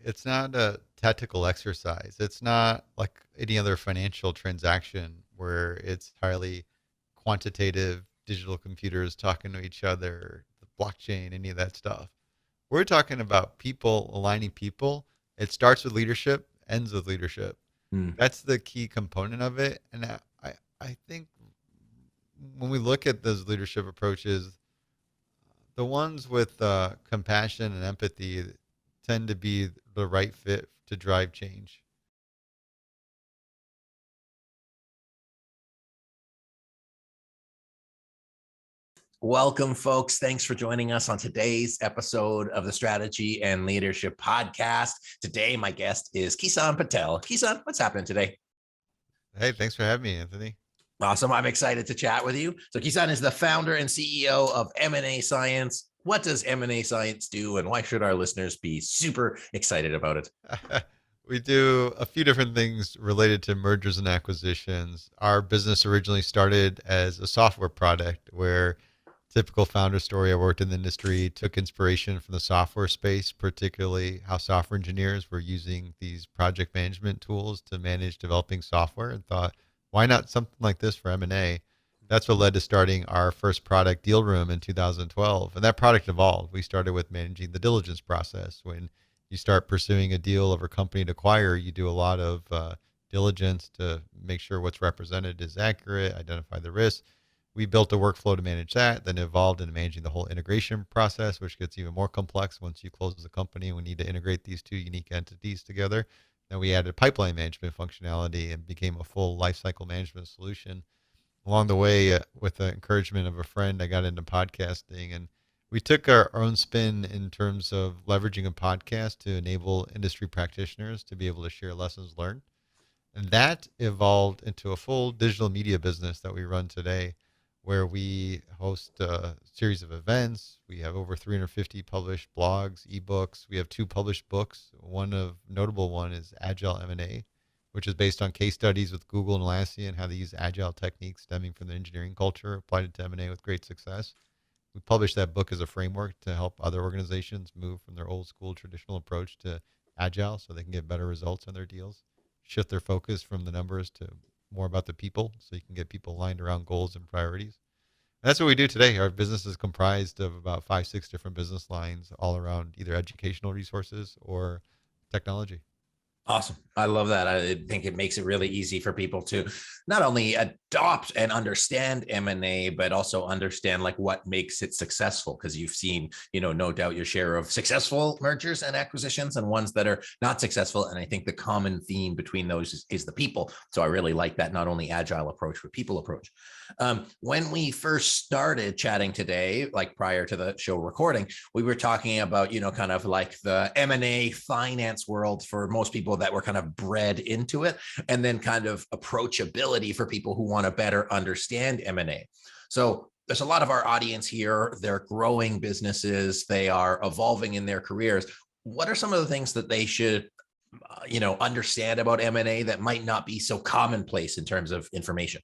It's not a tactical exercise. It's not like any other financial transaction where it's highly quantitative, digital computers talking to each other, the blockchain, any of that stuff. We're talking about people aligning people. It starts with leadership, ends with leadership. Mm. That's the key component of it. And I think when we look at those leadership approaches, the ones with compassion and empathy tend to be the right fit to drive change. Welcome, folks. Thanks for joining us on today's episode of the Strategy and Leadership Podcast. Today, my guest is Kison Patel. Kison, what's happening today? Hey, thanks for having me, Anthony. Awesome. I'm excited to chat with you. So Kison is the founder and CEO of M&A Science. What does M&A Science do, and why should our listeners be super excited about it? We do a few different things related to mergers and acquisitions. Our business originally started as a software product where typical founder story. I worked in the industry, took inspiration from the software space, particularly how software engineers were using these project management tools to manage developing software, and thought, why not something like this for M&A? That's what led to starting our first product, DealRoom, in 2012. And that product evolved. We started with managing the diligence process. When you start pursuing a deal or a company to acquire, you do a lot of diligence to make sure what's represented is accurate, identify the risks. We built a workflow to manage that, then evolved into managing the whole integration process, which gets even more complex once you close the company. We need to integrate these two unique entities together. Then we added pipeline management functionality and became a full lifecycle management solution. Along the way, with the encouragement of a friend, I got into podcasting, and we took our own spin in terms of leveraging a podcast to enable industry practitioners to be able to share lessons learned. And that evolved into a full digital media business that we run today, where we host a series of events. We have over 350 published blogs, ebooks. We have 2 published books. Notable one is Agile M&A, which is based on case studies with Google and Atlassian and how they use agile techniques stemming from the engineering culture, applied it to M&A with great success. We published that book as a framework to help other organizations move from their old school traditional approach to agile so they can get better results on their deals, shift their focus from the numbers to more about the people so you can get people aligned around goals and priorities. And that's what we do today. Our business is comprised of about 5, 6 different business lines all around either educational resources or technology. Awesome. I love that. I think it makes it really easy for people to not only adopt and understand M&A, but also understand like what makes it successful. Because you've seen, no doubt your share of successful mergers and acquisitions and ones that are not successful. And I think the common theme between those is the people. So I really like that, not only agile approach, but people approach. When we first started chatting today, like prior to the show recording, we were talking about, kind of like the M&A finance world for most people that were kind of bred into it, and then kind of approachability for people who want to better understand M&A. So there's a lot of our audience here. They're growing businesses. They are evolving in their careers. What are some of the things that they should understand about M&A that might not be so commonplace in terms of information?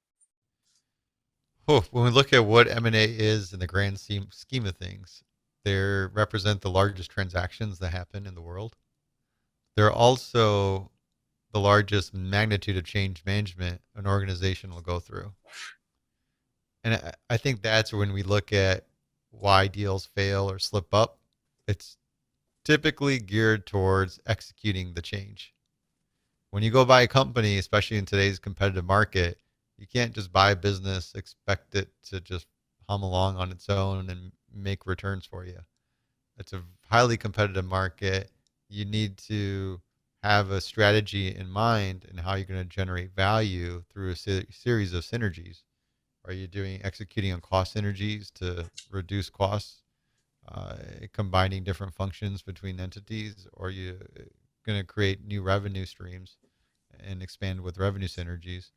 When we look at what M&A is in the grand scheme of things, they represent the largest transactions that happen in the world. They're also the largest magnitude of change management an organization will go through. And I think that's when we look at why deals fail or slip up. It's typically geared towards executing the change. When you go buy a company, especially in today's competitive market, you can't just buy a business, expect it to just hum along on its own and make returns for you. It's a highly competitive market. You need to have a strategy in mind and how you're going to generate value through a series of synergies. Are you executing on cost synergies to reduce costs, combining different functions between entities, or are you going to create new revenue streams and expand with revenue synergies?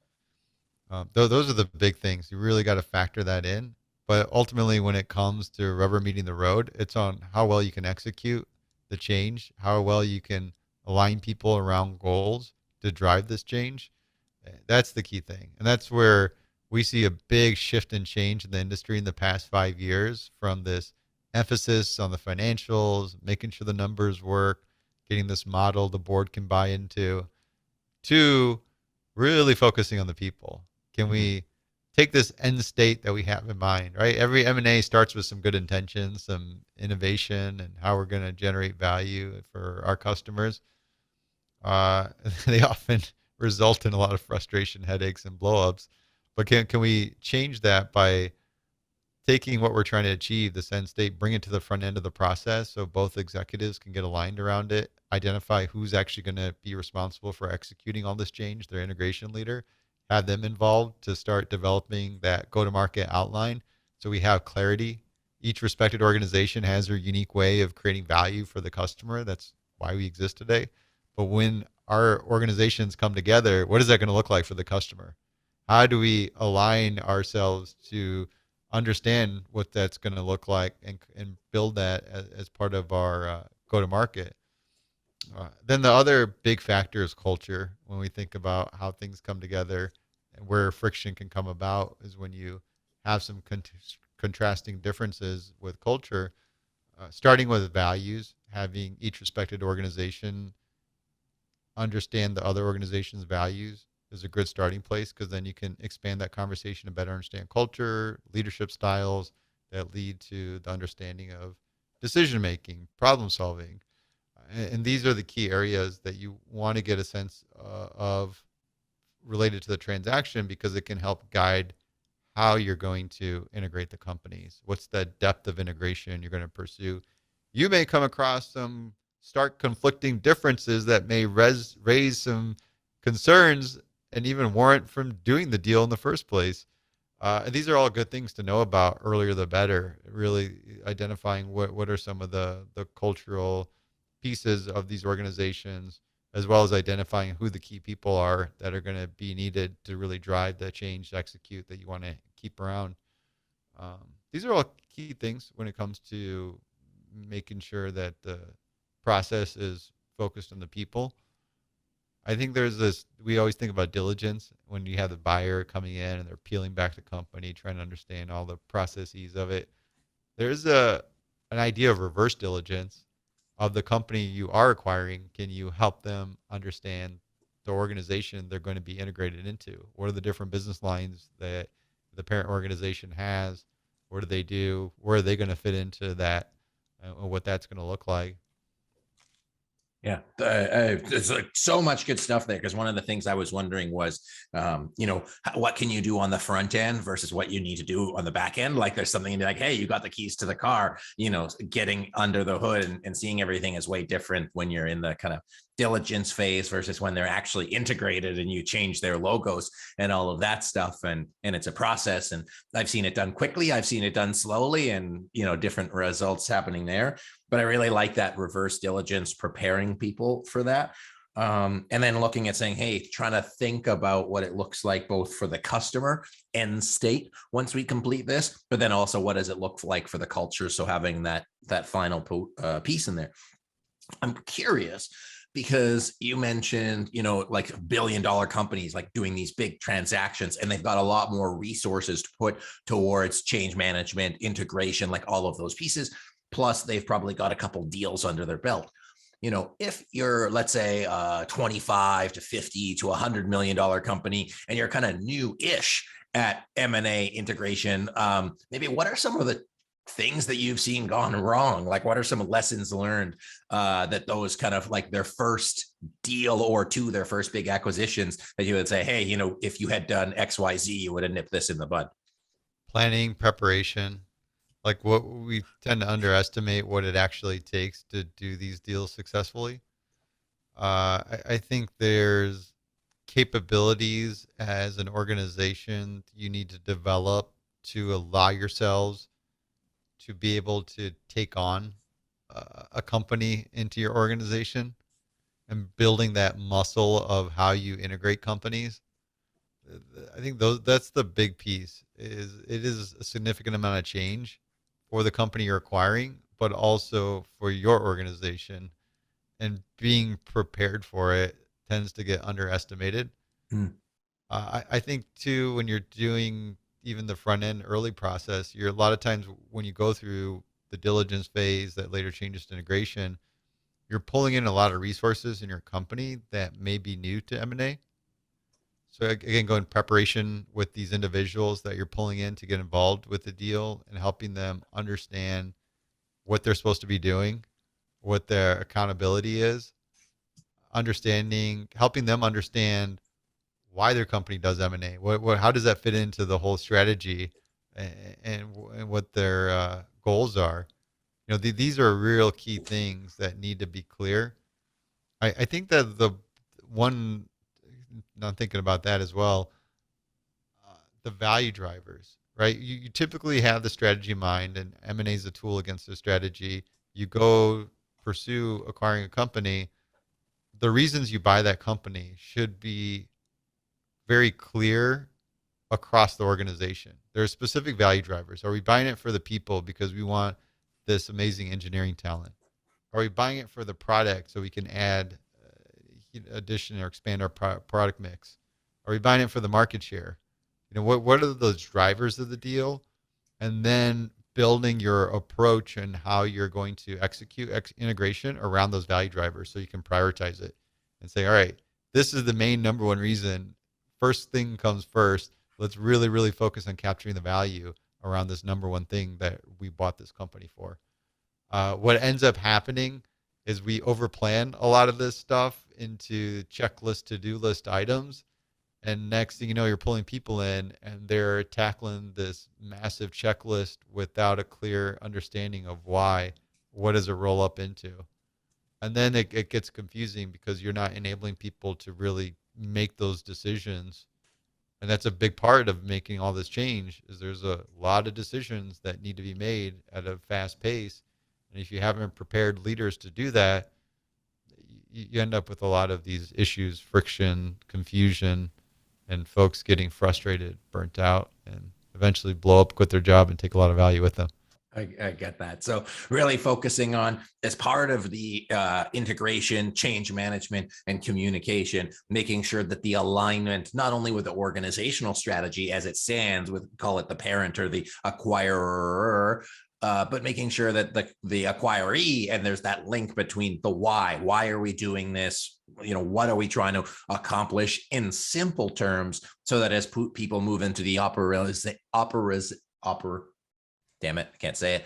Those are the big things. You really got to factor that in. But ultimately, when it comes to rubber meeting the road, it's on how well you can execute the change, how well you can align people around goals to drive this change. That's the key thing. And that's where we see a big shift and change in the industry in the past 5 years, from this emphasis on the financials, making sure the numbers work, getting this model the board can buy into, to really focusing on the people. Can Mhm. we take this end state that we have in mind, right? Every M&A starts with some good intentions, some innovation, and how we're going to generate value for our customers. Uh, they often result in a lot of frustration, headaches, and blowups. But can we change that by taking what we're trying to achieve, this end state, bring it to the front end of the process so both executives can get aligned around it, identify who's actually going to be responsible for executing all this change, their integration leader, have them involved to start developing that go to market outline so we have clarity. Each respected organization has their unique way of creating value for the customer. That's why we exist today. But when our organizations come together, what is that going to look like for the customer? How do we align ourselves to understand what that's going to look like and build that as part of our go to market? Then the other big factor is culture. When we think about how things come together and where friction can come about, is when you have some contrasting differences with culture, starting with values, having each respected organization understand the other organization's values is a good starting place, because then you can expand that conversation to better understand culture, leadership styles that lead to the understanding of decision making, problem solving. And these are the key areas that you want to get a sense of related to the transaction, because it can help guide how you're going to integrate the companies. What's the depth of integration you're going to pursue? You may come across some stark conflicting differences that may raise some concerns and even warrant from doing the deal in the first place. And these are all good things to know about. Earlier the better. Really identifying what are some of the cultural pieces of these organizations, as well as identifying who the key people are that are going to be needed to really drive the change to execute that you want to keep around. These are all key things when it comes to making sure that the process is focused on the people. I think there's this, we always think about diligence when you have the buyer coming in and they're peeling back the company, trying to understand all the processes of it. There's an idea of reverse diligence of the company you are acquiring. Can you help them understand the organization they're going to be integrated into? What are the different business lines that the parent organization has? What do they do? Where are they going to fit into that? And what that's going to look like? Yeah, there's like so much good stuff there. Because one of the things I was wondering was, what can you do on the front end versus what you need to do on the back end? Like, there's something like, hey, you got the keys to the car. Getting under the hood and seeing everything is way different when you're in the kind of diligence phase versus when they're actually integrated and you change their logos and all of that stuff. And it's a process. And I've seen it done quickly. I've seen it done slowly, and different results happening there. But I really like that reverse diligence, preparing people for that. And then looking at saying, hey, trying to think about what it looks like both for the customer end state once we complete this, but then also what does it look like for the culture? So having that final piece in there. I'm curious because you mentioned, like $1 billion companies like doing these big transactions, and they've got a lot more resources to put towards change management, integration, like all of those pieces. Plus, they've probably got a couple deals under their belt. If you're, let's say, 25 to 50 to $100 million company, and you're kind of new-ish at M&A integration, maybe what are some of the things that you've seen gone wrong? Like, what are some lessons learned that those kind of like their first deal or two, their first big acquisitions, that you would say, hey, if you had done XYZ, you would have nipped this in the bud? Planning, preparation. Like, what we tend to underestimate what it actually takes to do these deals successfully. I think there's capabilities as an organization you need to develop to allow yourselves to be able to take on a company into your organization, and building that muscle of how you integrate companies. I think that's the big piece. Is it is a significant amount of change for the company you're acquiring, but also for your organization, and being prepared for it tends to get underestimated. Mm. I think too, when you're doing even the front end early process, you're a lot of times when you go through the diligence phase that later changes to integration, you're pulling in a lot of resources in your company that may be new to M&A. So again, go in preparation with these individuals that you're pulling in to get involved with the deal and helping them understand what they're supposed to be doing, what their accountability is, understanding, helping them understand why their company does M&A. How does that fit into the whole strategy, and what their goals are? These are real key things that need to be clear. I think that the one, not thinking about that as well, the value drivers, right? You typically have the strategy in mind, and M&A is a tool against the strategy. You go pursue acquiring a company. The reasons you buy that company should be very clear across the organization. There are specific value drivers. Are we buying it for the people because we want this amazing engineering talent? Are we buying it for the product so we can add addition or expand our product mix? Are we buying it for the market share? What are those drivers of the deal? And then building your approach and how you're going to execute integration around those value drivers so you can prioritize it and say, all right, this is the main number one reason. First thing comes first. Let's really, really focus on capturing the value around this number one thing that we bought this company for. What ends up happening is we overplan a lot of this stuff into checklist, to-do list items. And next thing you know, you're pulling people in and they're tackling this massive checklist without a clear understanding of why. What does it roll up into? And then it gets confusing because you're not enabling people to really make those decisions. And that's a big part of making all this change, is there's a lot of decisions that need to be made at a fast pace. And if you haven't prepared leaders to do that, you end up with a lot of these issues, friction, confusion, and folks getting frustrated, burnt out, and eventually blow up, quit their job, and take a lot of value with them. I get that. So really focusing on, as part of the integration, change management, and communication, making sure that the alignment, not only with the organizational strategy as it stands, with, call it the parent or the acquirer, but making sure that the acquiree, and there's that link between the why. Why are we doing this? What are we trying to accomplish in simple terms, so that as people move into the damn it, I can't say it.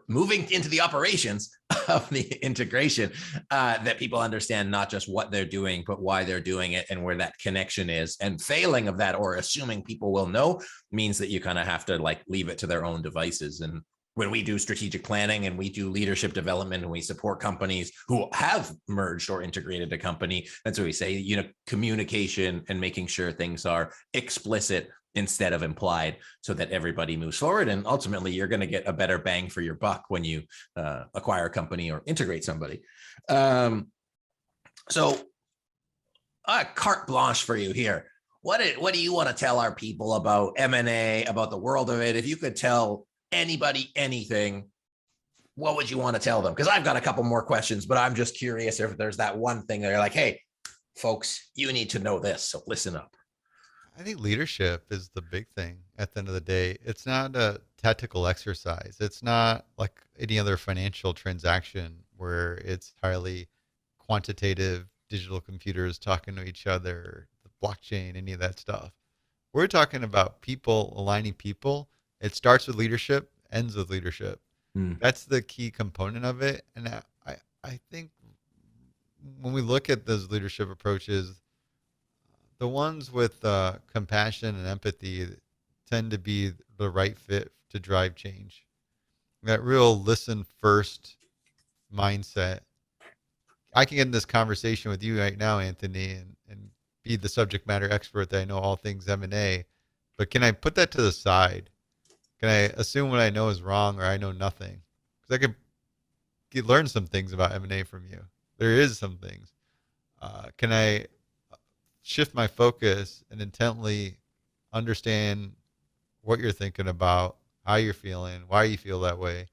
Moving into the operations of the integration, that people understand not just what they're doing, but why they're doing it and where that connection is. And failing of that, or assuming people will know, means that you kind of have to leave it to their own devices. And when we do strategic planning and we do leadership development and we support companies who have merged or integrated a company, that's what we say, communication and making sure things are explicit instead of implied, so that everybody moves forward. And ultimately, you're going to get a better bang for your buck when you acquire a company or integrate somebody. So carte blanche for you here. What do you want to tell our people about M&A, about the world of it? If you could tell anybody anything, what would you want to tell them? Because I've got a couple more questions, but I'm just curious if there's that one thing that you're like, hey, folks, you need to know this, so listen up. I think leadership is the big thing at the end of the day. It's not a tactical exercise. It's not like any other financial transaction where it's highly quantitative, digital computers talking to each other, the blockchain, any of that stuff. We're talking about people, aligning people. It starts with leadership, ends with leadership. That's the key component of it. And I think when we look at those leadership approaches, the ones with compassion and empathy tend to be the right fit to drive change. That real listen first mindset. I can get in this conversation with you right now, Anthony, and be the subject matter expert that I know all things M&A, but can I put that to the side? Can I assume what I know is wrong, or I know nothing? Because I could learn some things about M&A from you. There is some things. Can I shift my focus and intently understand what you're thinking about, how you're feeling, why you feel that way?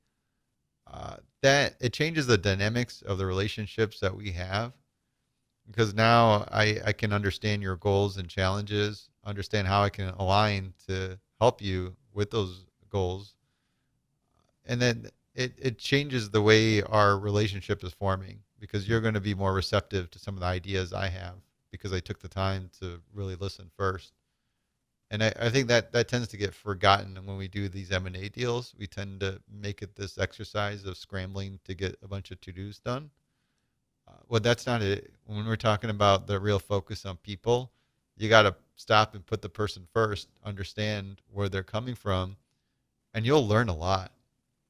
That it changes the dynamics of the relationships that we have, because now I can understand your goals and challenges, understand how I can align to help you with those goals. And then it changes the way our relationship is forming. because you're going to be more receptive to some of the ideas I have because I took the time to really listen first. And I think that tends to get forgotten when we do these M&A deals. We tend to make it this exercise of scrambling to get a bunch of to-dos done. Well, that's not it. When we're talking about the real focus on people, you got to stop and put the person first, understand where they're coming from, and you'll learn a lot.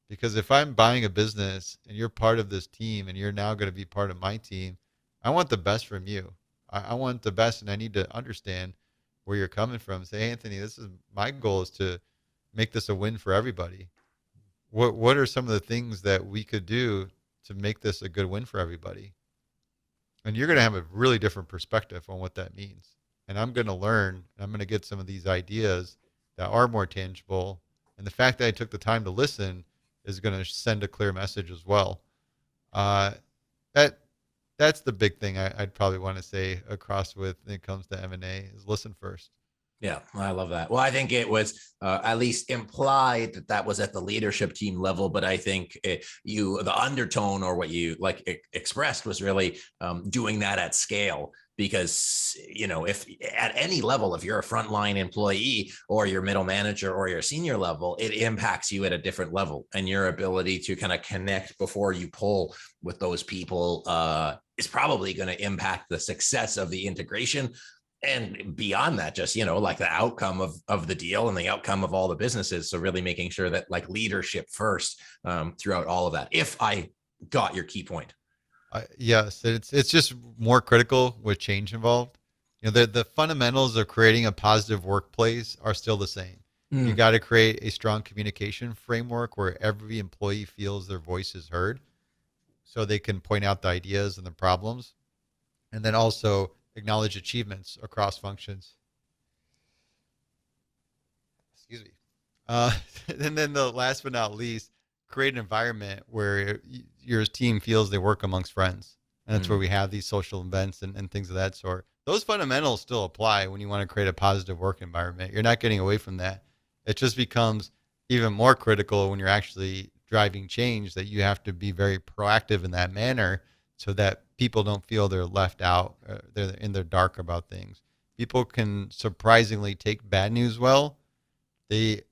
Because if I'm buying a business and you're part of this team and you're now going to be part of my team, I want the best from you. I want the best, and I need to understand where you're coming from. Say, hey, Anthony, this is my goal is to make this a win for everybody. What are some of the things that we could do to make this a good win for everybody? And you're going to have a really different perspective on what that means. And I'm going to learn, and I'm going to get some of these ideas that are more tangible. And the fact that I took the time to listen is going to send a clear message as well. Uh, that that's the big thing I'd probably want to say across with when it comes to M&A is listen first. Yeah, I love that. Well, I think it was at least implied that that was at the leadership team level, but I think the undertone or what you like expressed was really doing that at scale. Because, if at any level, if you're a frontline employee or your middle manager or your senior level, it impacts you at a different level, and your ability to kind of connect before you pull with those people is probably going to impact the success of the integration. And beyond that, just, like the outcome of the deal and the outcome of all the businesses. So really making sure that like leadership first throughout all of that, if I got your key point. Yes, it's just more critical with change involved. The fundamentals of creating a positive workplace are still the same. You got to create a strong communication framework where every employee feels their voice is heard so they can point out the ideas and the problems. And then also acknowledge achievements across functions. Excuse me. And then the last but not least, create an environment where your team feels they work amongst friends. And that's where we have these social events and things of that sort. Those fundamentals still apply when you want to create a positive work environment. You're not getting away from that. It just becomes even more critical when you're actually driving change that you have to be very proactive in that manner so that people don't feel they're left out, they're in the dark about things. People can surprisingly take bad news well. They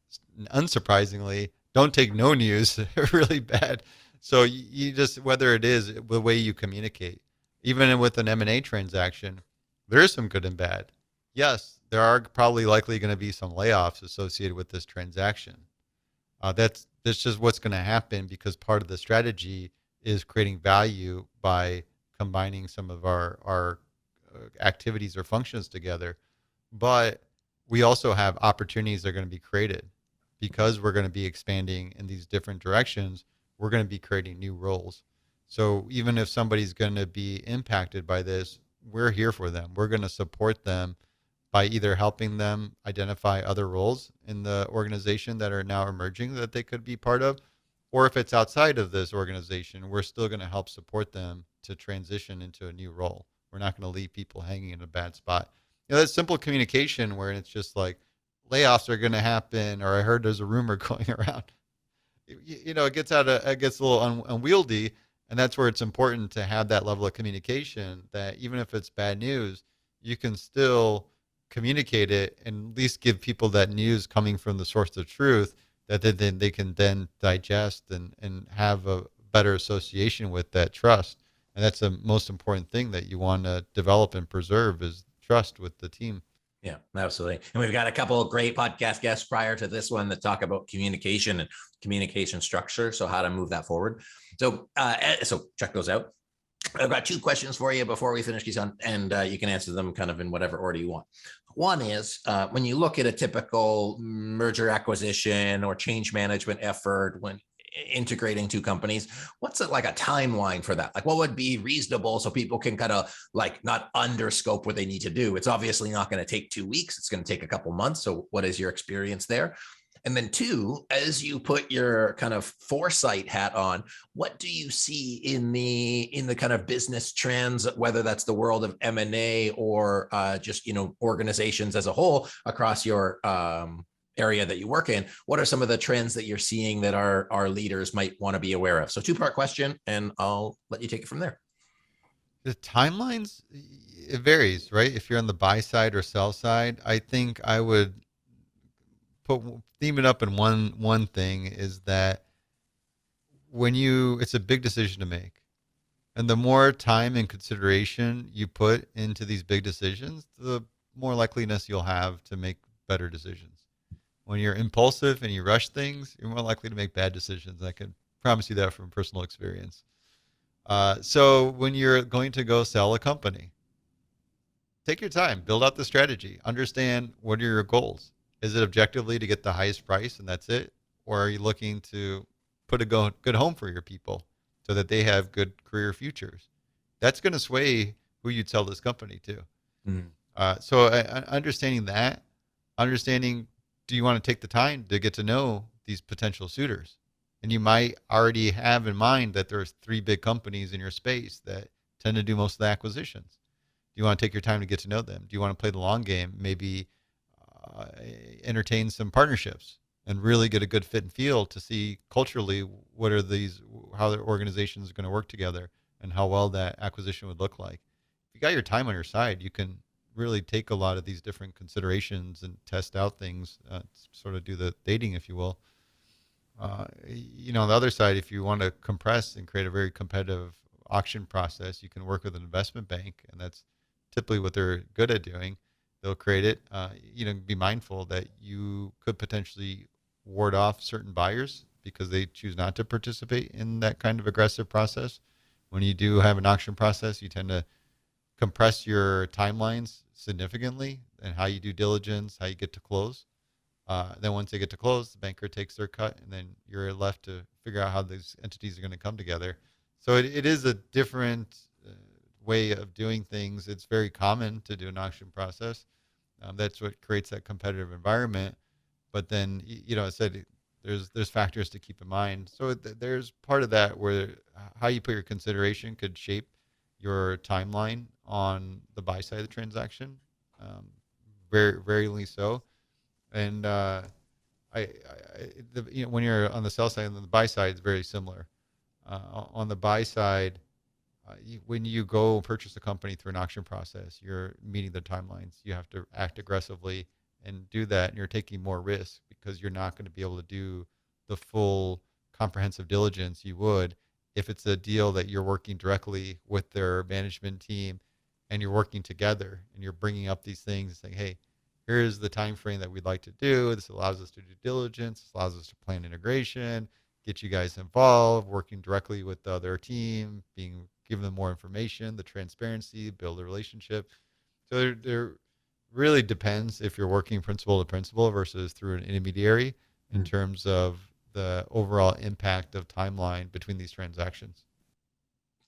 unsurprisingly don't take no news really bad. So you just, whether it is the way you communicate, even with an M&A transaction, there is some good and bad. Yes, there are probably likely going to be some layoffs associated with this transaction. That's just what's going to happen because part of the strategy is creating value by combining some of our activities or functions together. But we also have opportunities that are going to be created because we're going to be expanding in these different directions. We're going to be creating new roles. So even if somebody's going to be impacted by this, we're here for them. We're going to support them by either helping them identify other roles in the organization that are now emerging that they could be part of, or if it's outside of this organization, we're still going to help support them to transition into a new role. We're not going to leave people hanging in a bad spot. That simple communication where it's just like layoffs are going to happen, or I heard there's a rumor going around. It gets it gets a little unwieldy, and that's where it's important to have that level of communication. That even if it's bad news, you can still communicate it and at least give people that news coming from the source of truth that they can then digest and have a better association with that trust. And that's the most important thing that you want to develop and preserve is trust with the team. Yeah, absolutely. And we've got a couple of great podcast guests prior to this one that talk about communication and communication structure. So how to move that forward. So check those out. I've got two questions for you before we finish, Kison, and you can answer them kind of in whatever order you want. One is when you look at a typical merger acquisition or change management effort when integrating two companies, what's it like a timeline for that? Like what would be reasonable so people can kind of like not underscope what they need to do? It's obviously not going to take 2 weeks. It's going to take a couple months. So what is your experience there? And then two, as you put your kind of foresight hat on, what do you see in the kind of business trends, whether that's the world of M&A or just, organizations as a whole across your area that you work in? What are some of the trends that you're seeing that our leaders might want to be aware of? So two-part question, and I'll let you take it from there. The timelines, it varies, right? If you're on the buy side or sell side, I think I would put theme it up in one thing is that when you it's a big decision to make. And the more time and consideration you put into these big decisions, the more likeliness you'll have to make better decisions. When you're impulsive and you rush things, you're more likely to make bad decisions. I can promise you that from personal experience. So when you're going to go sell a company, take your time, build out the strategy, understand what are your goals. Is it objectively to get the highest price and that's it? Or are you looking to put a good home for your people so that they have good career futures? That's going to sway who you'd sell this company to. Mm. So understanding that, understanding, do you want to take the time to get to know these potential suitors? And you might already have in mind that there's three big companies in your space that tend to do most of the acquisitions. Do you want to take your time to get to know them? Do you want to play the long game? Maybe uh, entertain some partnerships and really get a good fit and feel to see culturally what are these, how the organizations are going to work together and how well that acquisition would look like. If you got your time on your side, you can really take a lot of these different considerations and test out things, sort of do the dating, if you will. On the other side, if you want to compress and create a very competitive auction process, you can work with an investment bank, and that's typically what they're good at doing. They'll create it. Be mindful that you could potentially ward off certain buyers because they choose not to participate in that kind of aggressive process. When you do have an auction process, you tend to compress your timelines significantly and how you do diligence, how you get to close. Then once they get to close, the banker takes their cut, and then you're left to figure out how these entities are going to come together. So it is a different way of doing things. It's very common to do an auction process. That's what creates that competitive environment. But then, I said there's factors to keep in mind. So there's part of that where how you put your consideration could shape your timeline on the buy side of the transaction. Very, very so. And when you're on the sell side and the buy side, it's very similar. On the buy side, when you go purchase a company through an auction process, you're meeting the timelines. You have to act aggressively and do that, and you're taking more risk because you're not going to be able to do the full comprehensive diligence you would if it's a deal that you're working directly with their management team and you're working together and you're bringing up these things and saying, hey, here's the time frame that we'd like to do. This allows us to do diligence. This allows us to plan integration, get you guys involved, working directly with their team, giving them more information, the transparency, build a relationship. So there really depends if you're working principal to principal versus through an intermediary in terms of the overall impact of timeline between these transactions.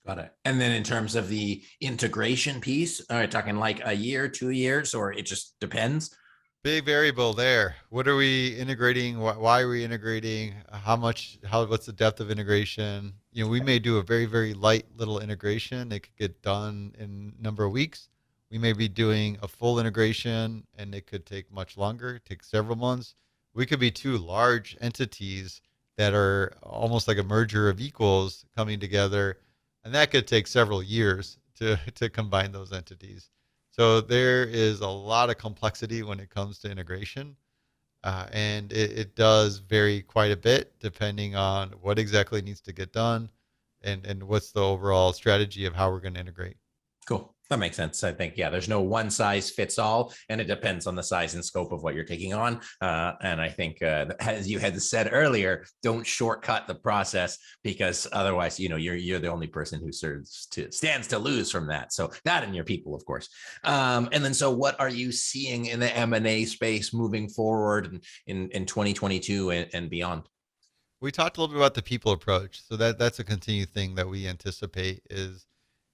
Got it. And then in terms of the integration piece, are you talking like a year, 2 years, or it just depends? Big variable there. What are we integrating? Why are we integrating? What's the depth of integration? We may do a very, very light little integration. It could get done in a number of weeks. We may be doing a full integration and it could take much longer, take several months. We could be two large entities that are almost like a merger of equals coming together, and that could take several years to combine those entities. So there is a lot of complexity when it comes to integration, and it does vary quite a bit depending on what exactly needs to get done and what's the overall strategy of how we're going to integrate. Cool. That makes sense. I think, yeah, there's no one size fits all, and it depends on the size and scope of what you're taking on. And I think, as you had said earlier, don't shortcut the process because otherwise, you're the only person who stands to lose from that. So that and your people, of course. And then, so what are you seeing in the M&A space moving forward in 2022 and beyond? We talked a little bit about the people approach. So that's a continued thing that we anticipate is,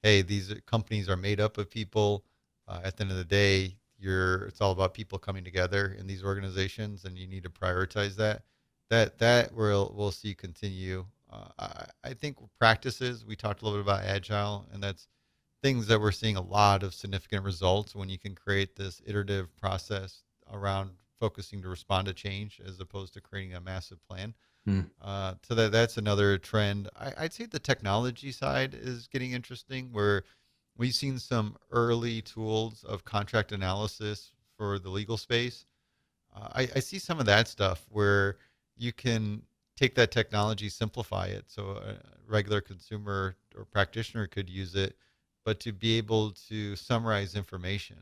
hey, these companies are made up of people. At the end of the day, it's all about people coming together in these organizations, and you need to prioritize that. That we'll see continue. I think practices. We talked a little bit about agile, and that's things that we're seeing a lot of significant results when you can create this iterative process around focusing to respond to change as opposed to creating a massive plan. So that's another trend. I'd say the technology side is getting interesting where We've seen some early tools of contract analysis for the legal space. I see some of that stuff where you can take that technology, simplify it, so a regular consumer or practitioner could use it, but to be able to summarize information.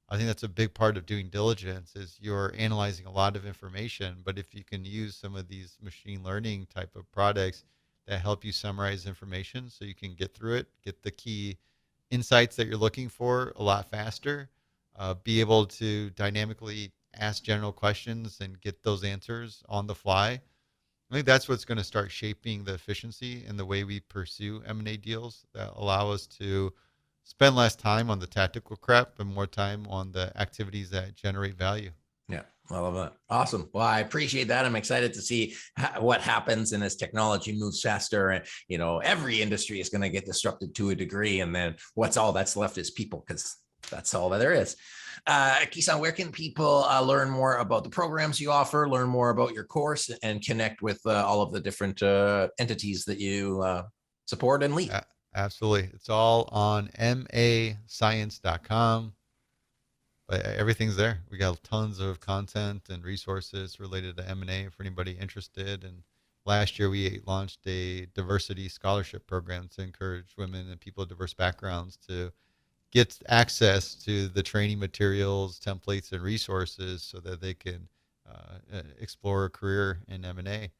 I think that's a big part of doing diligence is you're analyzing a lot of information, but if you can use some of these machine learning type of products that help you summarize information so you can get through it, get the key insights that you're looking for a lot faster, be able to dynamically ask general questions and get those answers on the fly. I think that's what's going to start shaping the efficiency and the way we pursue M&A deals that allow us to spend less time on the tactical crap and more time on the activities that generate value. Yeah, I love that. Awesome. Well, I appreciate that. I'm excited to see what happens and as technology moves faster, and every industry is going to get disrupted to a degree. And then all that's left is people, because that's all that there is. Kison, where can people learn more about the programs you offer, learn more about your course, and connect with all of the different entities that you support and lead? Absolutely. It's all on mascience.com. But everything's there. We got tons of content and resources related to M&A for anybody interested. And last year we launched a diversity scholarship program to encourage women and people of diverse backgrounds to get access to the training materials, templates, and resources so that they can explore a career in M&A.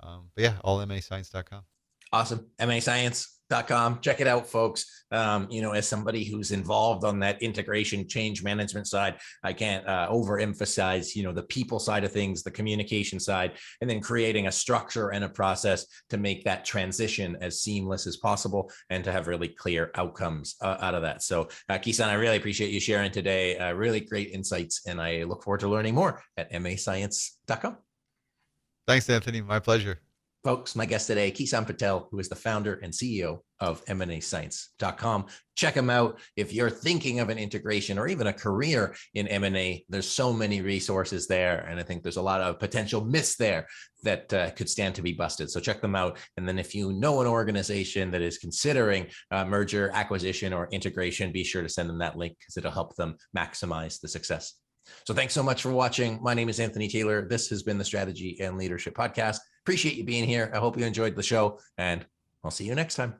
But yeah, all mascience.com. Awesome. MAScience.com. Check it out, folks. As somebody who's involved on that integration change management side, I can't overemphasize, the people side of things, the communication side, and then creating a structure and a process to make that transition as seamless as possible and to have really clear outcomes out of that. So, Kison, I really appreciate you sharing today. Really great insights, and I look forward to learning more at MAScience.com. Thanks, Anthony. My pleasure. Folks, my guest today, Kison Patel, who is the founder and CEO of M&A Science.com. Check him out. If you're thinking of an integration or even a career in M&A, there's so many resources there. And I think there's a lot of potential myths there that could stand to be busted. So check them out. And then if you know an organization that is considering merger, acquisition, or integration, be sure to send them that link because it'll help them maximize the success. So thanks so much for watching. My name is Anthony Taylor. This has been the Strategy and Leadership Podcast. Appreciate you being here. I hope you enjoyed the show, and I'll see you next time.